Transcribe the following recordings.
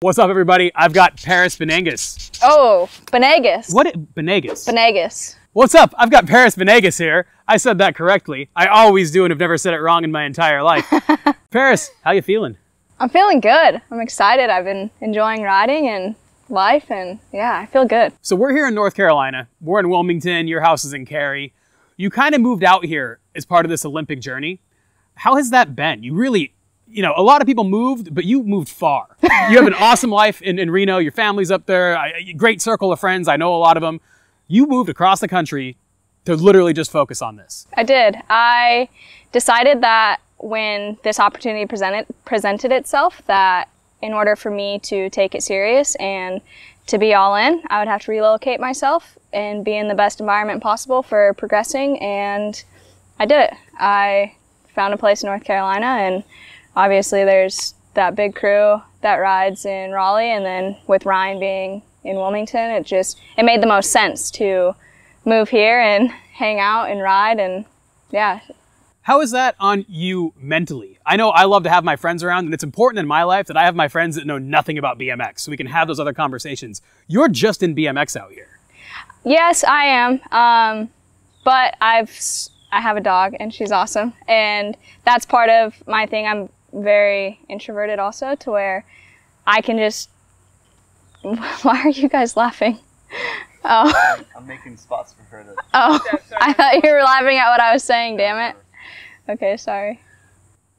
What's up, everybody? I've got Perris Benegas. Oh, Benegas. What? Benegas? Benegas. What's up? I've got Perris Benegas here. I said that correctly. I always do and have never said it wrong in my entire life. Perris, how you feeling? I'm feeling good. I'm excited. I've been enjoying riding and life, and yeah, I feel good. So we're here in North Carolina. We're in Wilmington. Your house is in Cary. You kind of moved out here as part of this Olympic journey. How has that been? You really, a lot of people moved, but you moved far. You have an awesome life in Reno. Your family's up there. Great circle of friends. I know a lot of them. You moved across the country to literally just focus on this. I did. I decided that when this opportunity presented itself, that in order for me to take it serious and to be all in, I would have to relocate myself and be in the best environment possible for progressing, and I did it. I found a place in North Carolina, and obviously there's that big crew that rides in Raleigh, and then with Ryan being in Wilmington, it made the most sense to move here and hang out and ride, and yeah. How is that on you mentally? I know I love to have my friends around, and it's important in my life that I have my friends that know nothing about BMX, so we can have those other conversations. You're just in BMX out here. Yes, I am, but I have a dog, and she's awesome, and that's part of my thing. I'm very introverted also, to where I can just... Why are you guys laughing? Oh. I'm making spots for her to... Oh, I thought you were laughing at what I was saying, damn it. Okay, sorry.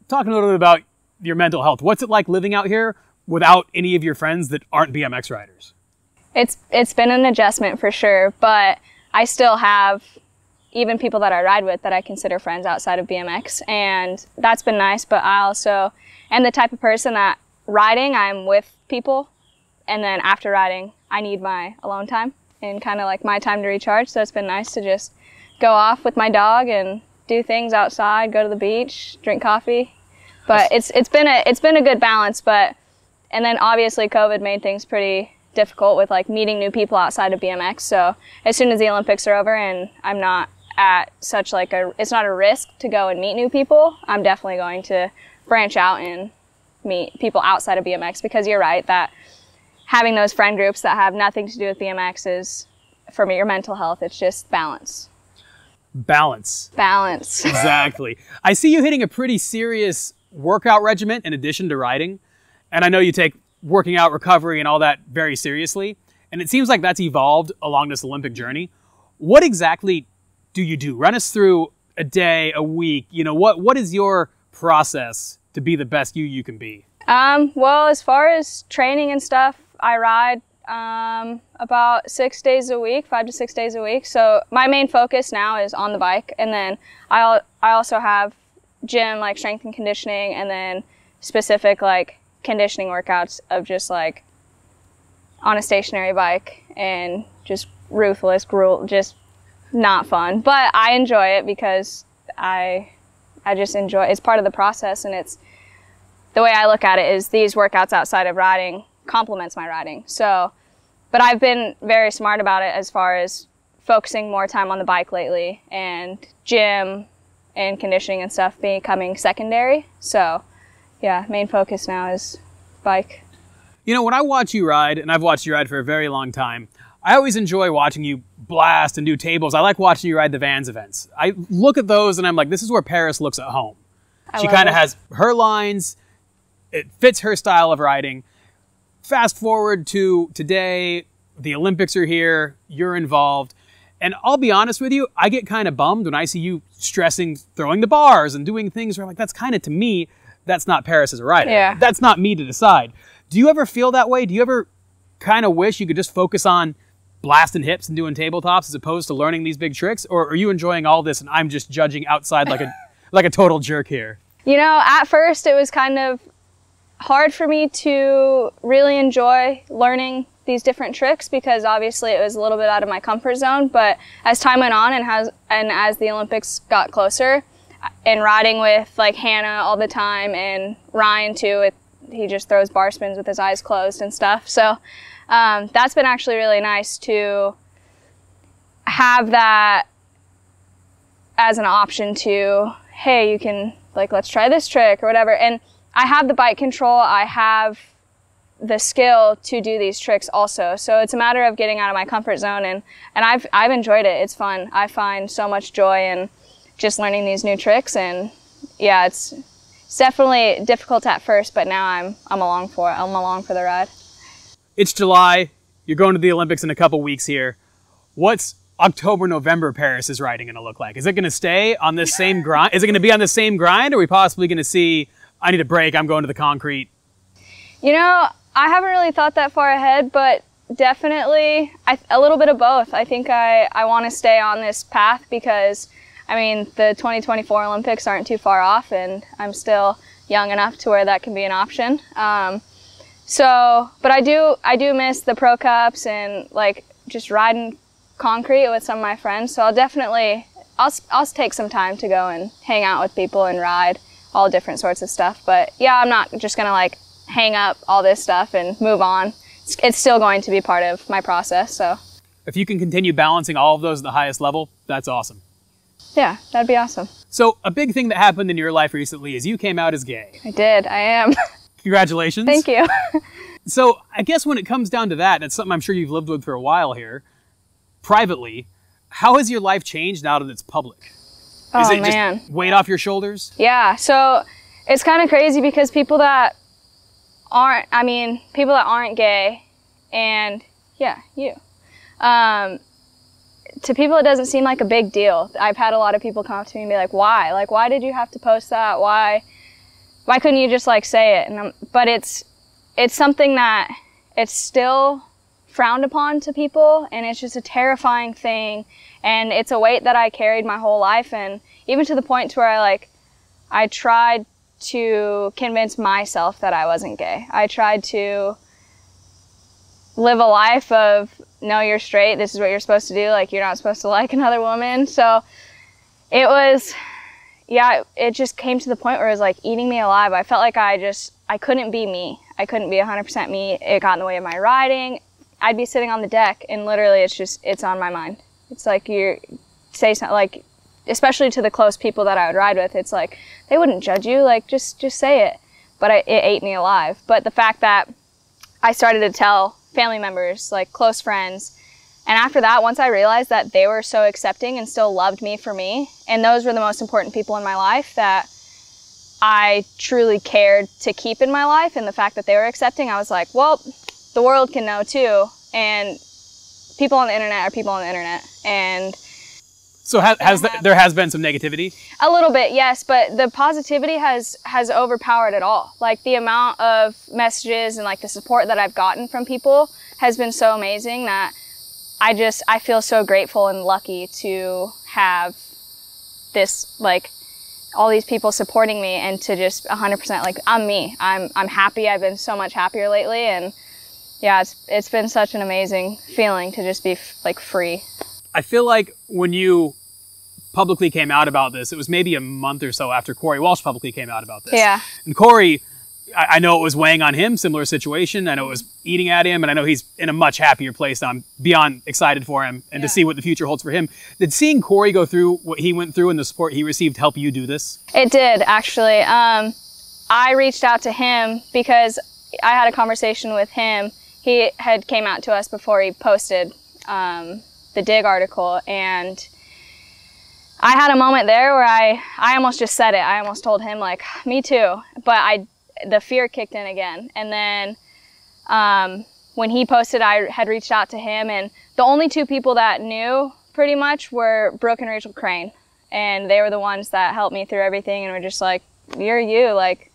Talking a little bit about your mental health. What's it like living out here without any of your friends that aren't BMX riders? It's been an adjustment for sure, but I still have even people that I ride with that I consider friends outside of BMX, and that's been nice. But I also am the type of person that riding, I'm with people, and then after riding, I need my alone time and kind of like my time to recharge. So it's been nice to just go off with my dog and do things outside, go to the beach, drink coffee. But it's been a good balance. And then obviously COVID made things pretty difficult with like meeting new people outside of BMX. So as soon as the Olympics are over and I'm not at such like it's not a risk to go and meet new people, I'm definitely going to branch out and meet people outside of BMX, because you're right that having those friend groups that have nothing to do with BMX is, for me, your mental health. It's just balance. Balance. Balance. Exactly. I see you hitting a pretty serious workout regimen in addition to riding. And I know you take working out, recovery, and all that very seriously. And it seems like that's evolved along this Olympic journey. What exactly do you do? Run us through a day, a week. What is your process to be the best you can be? Well, as far as training and stuff, I ride about 6 days a week, 5 to 6 days a week. So my main focus now is on the bike, and then I also have gym, like strength and conditioning, and then specific like conditioning workouts of just like on a stationary bike and just ruthless, just not fun. But I enjoy it because I just enjoy it. It's part of the process, and it's the way I look at it is these workouts outside of riding complements my riding. So, but I've been very smart about it as far as focusing more time on the bike lately, and gym and conditioning and stuff becoming secondary. So yeah, main focus now is bike. When I watch you ride, and I've watched you ride for a very long time, I always enjoy watching you blast and do tables. I like watching you ride the Vans events. I look at those and I'm like, this is where Perris looks at home. She kind of has her lines. It fits her style of riding. Fast forward to today, the Olympics are here, you're involved. And I'll be honest with you, I get kind of bummed when I see you stressing, throwing the bars and doing things where I'm like, that's kind of, to me, that's not Perris as a rider. Yeah. That's not me to decide. Do you ever feel that way? Do you ever kind of wish you could just focus on blasting hips and doing tabletops as opposed to learning these big tricks? Or are you enjoying all this and I'm just judging outside like a total jerk here? At first it was kind of hard for me to really enjoy learning these different tricks, because obviously it was a little bit out of my comfort zone. But as time went on and as the Olympics got closer, and riding with like Hannah all the time, and Ryan too, he just throws bar spins with his eyes closed and stuff. So that's been actually really nice to have that as an option to, hey, you can like, let's try this trick or whatever. And I have the bike control. I have the skill to do these tricks also. So it's a matter of getting out of my comfort zone, and I've enjoyed it. It's fun. I find so much joy in just learning these new tricks, and yeah, it's definitely difficult at first, but now I'm along for it. I'm along for the ride. It's July. You're going to the Olympics in a couple weeks here. What's October, November Perris's riding going to look like? Is it going to stay on this same grind? Is it going to be on the same grind? Or are we possibly going to see, I need a break, I'm going to the concrete? You know, I haven't really thought that far ahead, but definitely a little bit of both. I think I want to stay on this path because, I mean, the 2024 Olympics aren't too far off, and I'm still young enough to where that can be an option. But I do miss the Pro Cups and like just riding concrete with some of my friends. So I'll take some time to go and hang out with people and ride all different sorts of stuff. But yeah, I'm not just gonna like hang up all this stuff and move on. It's still going to be part of my process. So if you can continue balancing all of those at the highest level, that's awesome. Yeah, that'd be awesome. So a big thing that happened in your life recently is you came out as gay. I did. I am. Congratulations. Thank you. So I guess when it comes down to that, and it's something I'm sure you've lived with for a while here, privately, how has your life changed now that it's public? Is it just weight off your shoulders? Yeah, so it's kind of crazy because people that aren't gay, and yeah, you, to people it doesn't seem like a big deal. I've had a lot of people come up to me and be like, why? Like, why did you have to post that? Why couldn't you just like say it? But it's something that it's still frowned upon to people, and it's just a terrifying thing, and it's a weight that I carried my whole life, and even to the point to where I tried to convince myself that I wasn't gay. I tried to live a life of, no, you're straight, this is what you're supposed to do, like you're not supposed to like another woman. So it was, yeah, it just came to the point where it was like eating me alive. I felt like I couldn't be me. I couldn't be 100% me. It got in the way of my riding. I'd be sitting on the deck and literally it's on my mind. It's like you say something, like, especially to the close people that I would ride with, it's like, they wouldn't judge you, like, just say it. But it ate me alive. But the fact that I started to tell family members, like close friends, and after that, once I realized that they were so accepting and still loved me for me, and those were the most important people in my life that I truly cared to keep in my life, and the fact that they were accepting, I was like, well, the world can know too, and people on the internet are people on the internet. And so there has been some negativity? A little bit, yes, but the positivity has overpowered it all. Like the amount of messages and like the support that I've gotten from people has been so amazing that I feel so grateful and lucky to have this, like, all these people supporting me, and to just 100% like, I'm me. I'm happy. I've been so much happier lately, and yeah, it's been such an amazing feeling to just be like free. I feel like when you publicly came out about this, it was maybe a month or so after Corey Walsh publicly came out about this. Yeah. And Corey, I know it was weighing on him, similar situation. I know it was eating at him, and I know he's in a much happier place now. I'm beyond excited for him and to see what the future holds for him. Did seeing Corey go through what he went through and the support he received help you do this? It did, actually. I reached out to him because I had a conversation with him. He had came out to us before he posted the Dig article, and I had a moment there where I almost just said it. I almost told him, like, me too, but the fear kicked in again. And then when he posted, I had reached out to him, and the only two people that knew pretty much were Brooke and Rachel Crane, and they were the ones that helped me through everything, and were just like, you're you, like,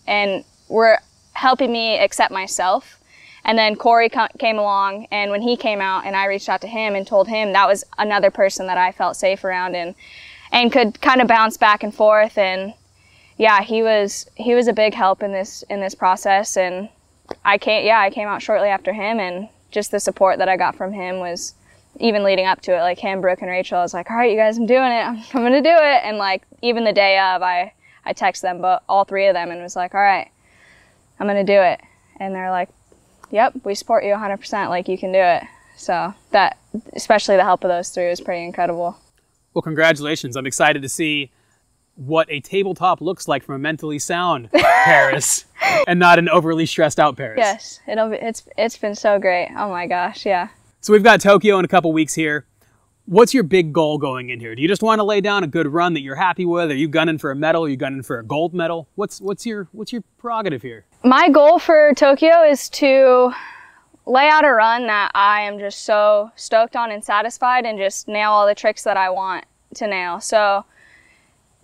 and were helping me accept myself. And then Corey came along, and when he came out and I reached out to him and told him, that was another person that I felt safe around and could kind of bounce back and forth. And yeah, he was a big help in this process. And I came out shortly after him, and just the support that I got from him was, even leading up to it, like him, Brooke, and Rachel, I was like, all right, you guys, I'm doing it. I'm going to do it. And like, even the day of, I texted them, but all three of them, and was like, all right, I'm going to do it. And they're like, yep, we support you 100%, like, you can do it. So that, especially the help of those three, was pretty incredible. Well, congratulations. I'm excited to see what a tabletop looks like from a mentally sound Perris. And not an overly stressed out Perris. Yes, it's been so great. Oh my gosh, yeah. So we've got Tokyo in a couple weeks here. What's your big goal going in here? Do you just want to lay down a good run that you're happy with? Are you gunning for a medal? Are you gunning for a gold medal? What's your prerogative here? My goal for Tokyo is to lay out a run that I am just so stoked on and satisfied, and just nail all the tricks that I want to nail. So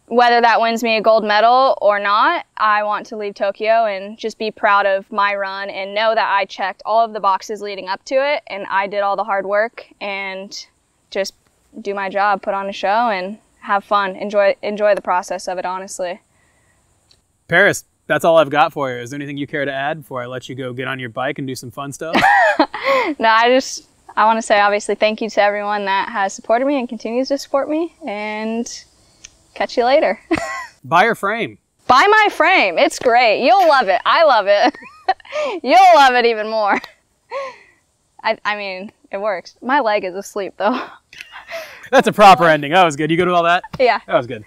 whether that wins me a gold medal or not, I want to leave Tokyo and just be proud of my run and know that I checked all of the boxes leading up to it, and I did all the hard work, and just do my job, put on a show, and have fun. Enjoy the process of it, honestly. Perris, that's all I've got for you. Is there anything you care to add before I let you go get on your bike and do some fun stuff? No, I want to say, obviously, thank you to everyone that has supported me and continues to support me, and catch you later. Buy your frame. Buy my frame. It's great. You'll love it. I love it. You'll love it even more. I mean, it works. My leg is asleep, though. That's a proper ending. That was good. You good with all that? Yeah. That was good.